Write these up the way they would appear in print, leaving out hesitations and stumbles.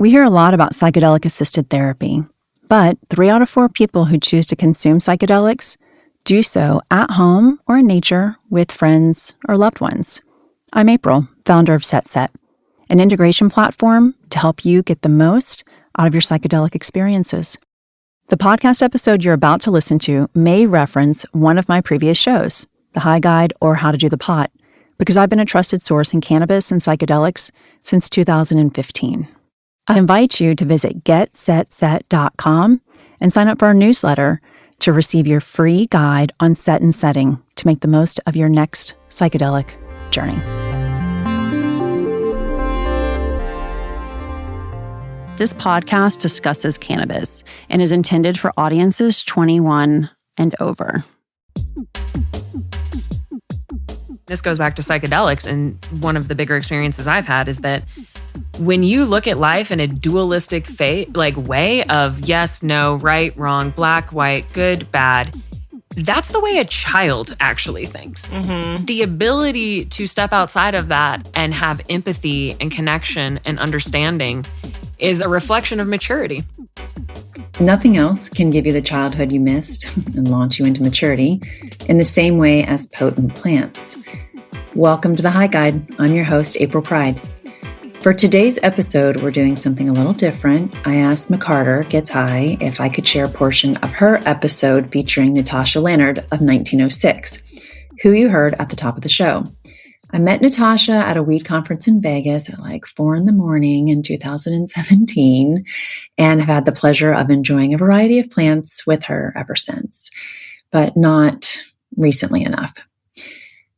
We hear a lot about psychedelic-assisted therapy, but 3 out of 4 people who choose to consume psychedelics do so at home or in nature with friends or loved ones. I'm April, founder of SetSet, an integration platform to help you get the most out of your psychedelic experiences. The podcast episode you're about to listen to may reference one of my previous shows, The High Guide or How to Do the Pot, because I've been a trusted source in cannabis and psychedelics since 2015. I invite you to visit getsetset.com and sign up for our newsletter to receive your free guide on set and setting to make the most of your next psychedelic journey. This podcast discusses cannabis and is intended for audiences 21 and over. This goes back to psychedelics, and one of the bigger experiences I've had is that when you look at life in a dualistic way of yes, no, right, wrong, black, white, good, bad, that's the way a child actually thinks. Mm-hmm. The ability to step outside of that and have empathy and connection and understanding is a reflection of maturity. Nothing else can give you the childhood you missed and launch you into maturity in the same way as potent plants. Welcome to The High Guide. I'm your host, April Pride. For today's episode, we're doing something a little different. I asked McCarter Gets High if I could share a portion of her episode featuring Natasha Lannerd of 1906, who you heard at the top of the show. I met Natasha at a weed conference in Vegas at like 4 a.m. in 2017 and have had the pleasure of enjoying a variety of plants with her ever since, but not recently enough.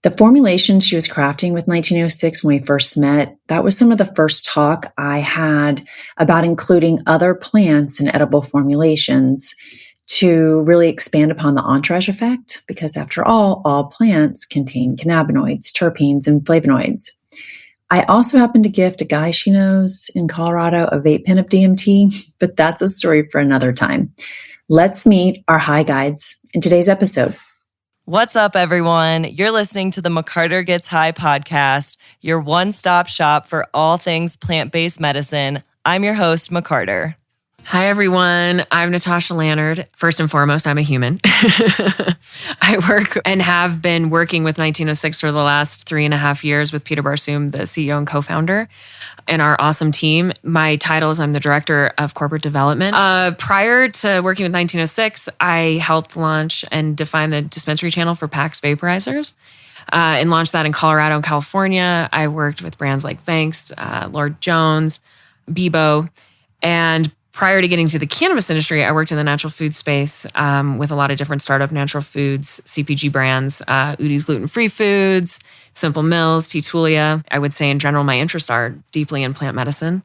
The formulation she was crafting with 1906 when we first met, that was some of the first talk I had about including other plants in edible formulations to really expand upon the entourage effect, because after all plants contain cannabinoids, terpenes, and flavonoids. I also happened to gift a guy she knows in Colorado a vape pen of DMT, but that's a story for another time. Let's meet our high guides in today's episode. What's up, everyone? You're listening to the McCarter Gets High podcast, your one-stop shop for all things plant-based medicine. I'm your host, McCarter. Hi, everyone. I'm Natasha Lannerd. First and foremost, I'm a human. I work and have been working with 1906 for the last 3.5 years with Peter Barsoom, the CEO and co-founder, and our awesome team. My title is I'm the Director of Corporate Development. Prior to working with 1906, I helped launch and define the dispensary channel for PAX vaporizers and launched that in Colorado and California. I worked with brands like Vanks, Lord Jones, Bebo, and prior to getting to the cannabis industry, I worked in the natural food space with a lot of different startup natural foods, CPG brands, Udi's Gluten-Free Foods, Simple Mills, T-Tulia. I would say in general, my interests are deeply in plant medicine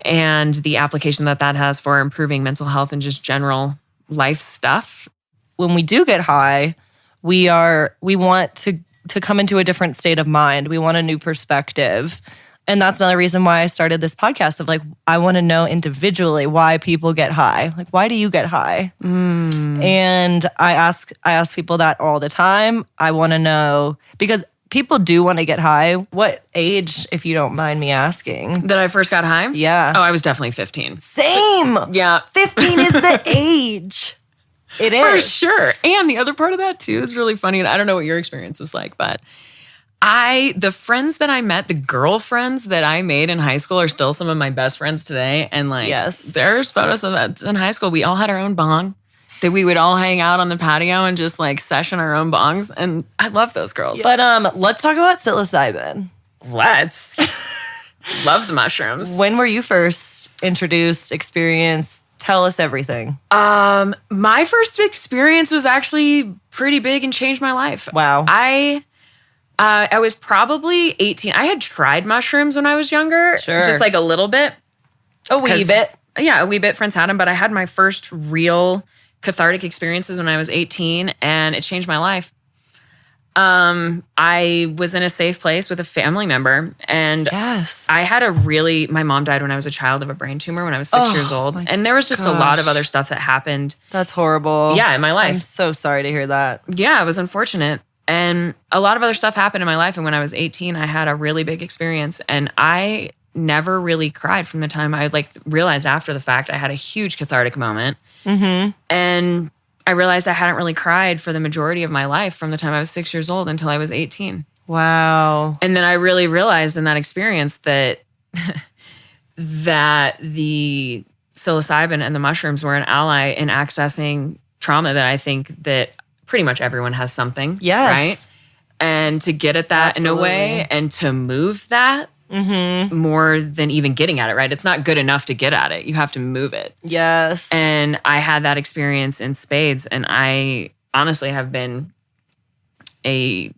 and the application that has for improving mental health and just general life stuff. When we do get high, we want to come into a different state of mind. We want a new perspective. And that's another reason why I started this podcast of I want to know individually why people get high. Why do you get high? And I ask people that all the time. I want to know, because people do want to get high. What age, if you don't mind me asking? That I first got high? Yeah. Oh, I was definitely 15. Same. Yeah. 15 is the age. It is. For sure. And the other part of that too is really funny. And I don't know what your experience was like, but the friends that I met, the girlfriends that I made in high school are still some of my best friends today. And yes, there's photos of that in high school. We all had our own bong that we would all hang out on the patio and just session our own bongs. And I love those girls. But let's talk about psilocybin. Let's. Love the mushrooms. When were you first introduced, experienced? Tell us everything. My first experience was actually pretty big and changed my life. Wow. I was probably 18. I had tried mushrooms when I was younger. Sure. Just a little bit. A wee bit. Yeah, a wee bit. Friends had them, but I had my first real cathartic experiences when I was 18, and it changed my life. I was in a safe place with a family member, and yes. my mom died when I was a child of a brain tumor when I was 6 years old. And there was just a lot of other stuff that happened. That's horrible. Yeah, in my life. I'm so sorry to hear that. Yeah, it was unfortunate. And a lot of other stuff happened in my life. And when I was 18, I had a really big experience. And I never really cried from the time I like realized after the fact I had a huge cathartic moment. And I realized I hadn't really cried for the majority of my life from the time I was 6 years old until I was 18. Wow. And then I really realized in that experience that that the psilocybin and the mushrooms were an ally in accessing trauma that I think that pretty much everyone has something. Yes. Right? And to get at that in a way and to move that more than even getting at it, right? It's not good enough to get at it. You have to move it. Yes. And I had that experience in spades. And I honestly have been a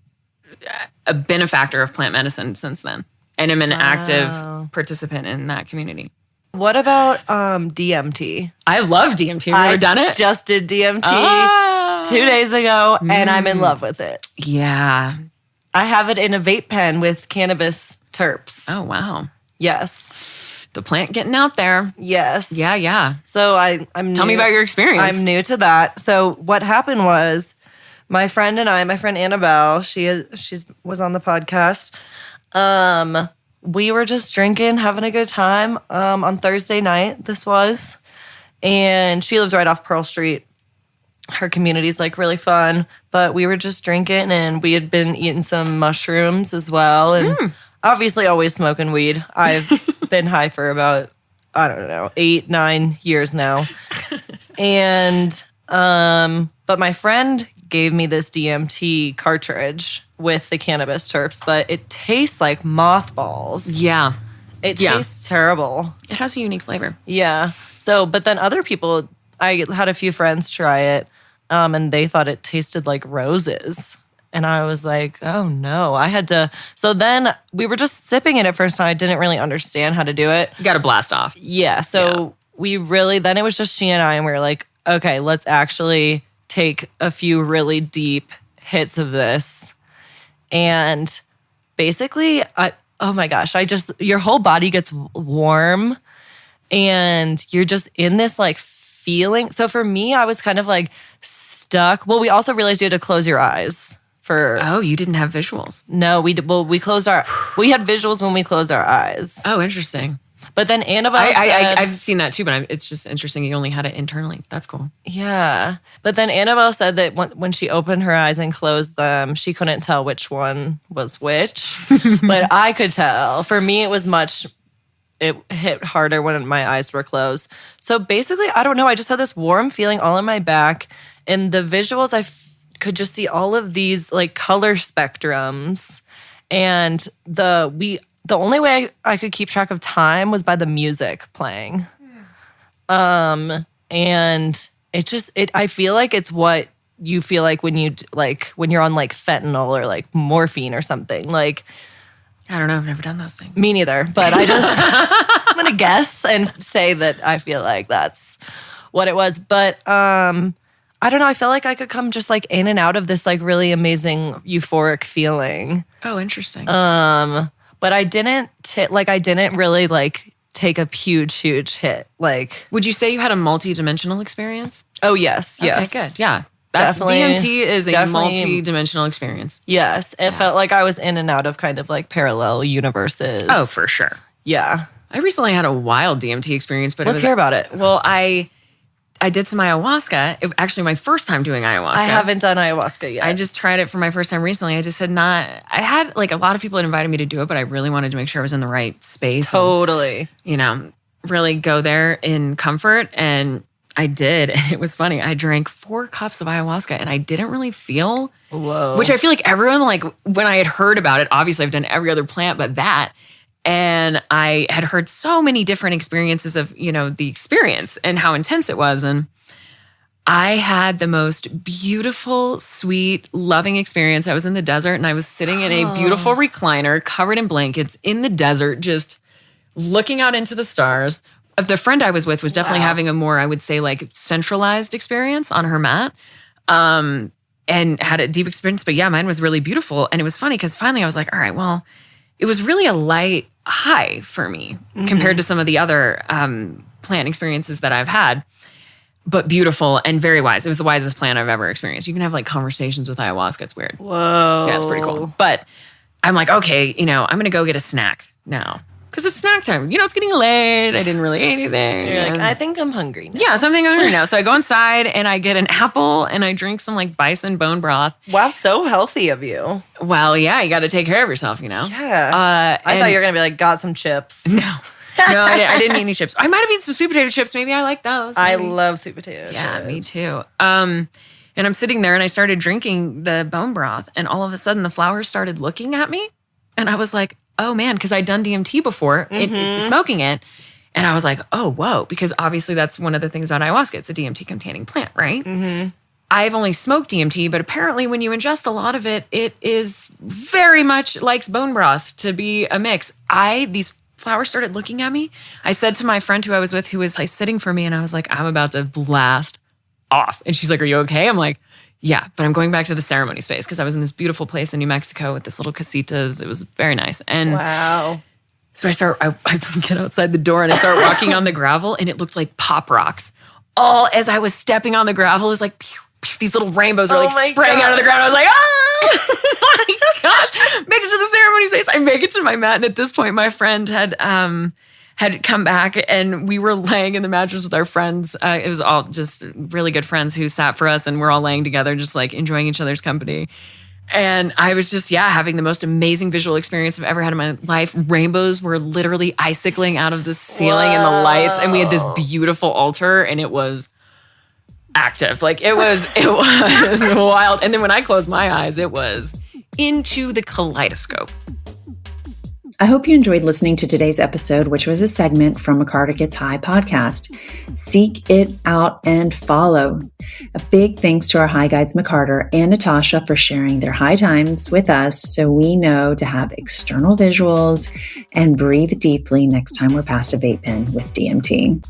benefactor of plant medicine since then. And I'm an active participant in that community. What about DMT? I love DMT. Have you ever done it? Just did DMT 2 days ago, and I'm in love with it. Yeah. I have it in a vape pen with cannabis terps. Oh, wow. Yes. The plant getting out there. Yes. Yeah. So I'm Tell me about your experience. I'm new to that. So what happened was my friend Annabelle, she was on the podcast. We were just drinking, having a good time on Thursday night, this was. And she lives right off Pearl Street. Her community's like really fun. But we were just drinking and we had been eating some mushrooms as well. And obviously always smoking weed. I've been high for about, 8-9 years now. And, but my friend gave me this DMT cartridge with the cannabis terps, but it tastes like mothballs. Yeah. It tastes terrible. It has a unique flavor. Yeah. So, but then other people, I had a few friends try it, and they thought it tasted like roses. And I was like, oh no, I had to. So then we were just sipping it at first, and I didn't really understand how to do it. You got to blast off. Yeah. So then it was just she and I, and we were like, okay, let's actually take a few really deep hits of this. And basically, oh my gosh, your whole body gets warm and you're just in this like feeling. So for me, I was kind of like stuck. Well, we also realized you had to close your eyes for. Oh, you didn't have visuals. No, we had visuals when we closed our eyes. Oh, interesting. But then Annabelle said, I've seen that too, but it's just interesting. You only had it internally. That's cool. Yeah. But then Annabelle said that when she opened her eyes and closed them, she couldn't tell which one was which. But I could tell. For me, it hit harder when my eyes were closed. So basically, I don't know. I just had this warm feeling all in my back. And the visuals, I could just see all of these like color spectrums. And the only way I could keep track of time was by the music playing. And I feel like it's what you feel like when you're on like fentanyl or like morphine or something. Like, I don't know. I've never done those things. Me neither. But I'm going to guess and say that I feel like that's what it was. But I don't know. I feel like I could come just like in and out of this like really amazing euphoric feeling. Oh, interesting. But I didn't really like take a huge hit. Like, would you say you had a multi-dimensional experience? Oh, yes. Okay, good. Yeah. DMT is a multi-dimensional experience. Yes. It felt like I was in and out of kind of like parallel universes. Oh, for sure. Yeah. I recently had a wild DMT experience, but let's hear about it. Well, I did some ayahuasca. Actually, my first time doing ayahuasca. I haven't done ayahuasca yet. I just tried it for my first time recently. I just had I had like a lot of people had invited me to do it, but I really wanted to make sure I was in the right space. Totally. And, really go there in comfort. And I did. And it was funny. I drank 4 cups of ayahuasca and I didn't really feel, which I feel like everyone, like when I had heard about it, obviously I've done every other plant, but that. And I had heard so many different experiences of, the experience and how intense it was. And I had the most beautiful, sweet, loving experience. I was in the desert and I was sitting in a beautiful recliner covered in blankets in the desert, just looking out into the stars. The friend I was with was definitely having a more, I would say, like centralized experience on her mat. And had a deep experience. But yeah, mine was really beautiful. And it was funny because finally I was like, all right, well, it was really a light high for me compared to some of the other plant experiences that I've had, but beautiful and very wise. It was the wisest plant I've ever experienced. You can have like conversations with ayahuasca. It's weird. Whoa. Yeah, it's pretty cool. But I'm like, okay, I'm going to go get a snack now. because it's snack time. You know, it's getting late. I didn't really eat anything. You're like, I think I'm hungry now. Yeah, so I'm thinking I'm hungry now. So I go inside and I get an apple and I drink some like bison bone broth. Wow, so healthy of you. Well, yeah, you got to take care of yourself, you know? Yeah. I thought you were going to be like, got some chips. No, I didn't eat any chips. I might have eaten some sweet potato chips. Maybe I like those. I love sweet potato chips. Yeah, me too. And I'm sitting there and I started drinking the bone broth and all of a sudden the flowers started looking at me. And I was like, oh man, because I'd done DMT before, smoking it. And I was like, oh, whoa, because obviously that's one of the things about ayahuasca. It's a DMT containing plant, right? Mm-hmm. I've only smoked DMT, but apparently when you ingest a lot of it, it is very much likes bone broth to be a mix. These flowers started looking at me. I said to my friend who I was with, who was like sitting for me, and I was like, I'm about to blast off. And she's like, are you okay? I'm like, yeah, but I'm going back to the ceremony space because I was in this beautiful place in New Mexico with this little casitas. It was very nice. And wow. So I get outside the door and I start walking on the gravel and it looked like pop rocks. All as I was stepping on the gravel, it was like pew, pew, these little rainbows are like spraying out of the ground. I was like, oh my gosh, make it to the ceremony space. I make it to my mat. And at this point, my friend had come back and we were laying in the mattress with our friends. It was all just really good friends who sat for us and we're all laying together, just like enjoying each other's company. And I was just, having the most amazing visual experience I've ever had in my life. Rainbows were literally icicling out of the ceiling and the lights. And we had this beautiful altar and it was active. Like it was wild. And then when I closed my eyes, it was into the kaleidoscope. I hope you enjoyed listening to today's episode, which was a segment from McCarter Gets High podcast. Seek it out and follow. A big thanks to our high guides, McCarter and Natasha, for sharing their high times with us so we know to have external visuals and breathe deeply next time we're past a vape pen with DMT.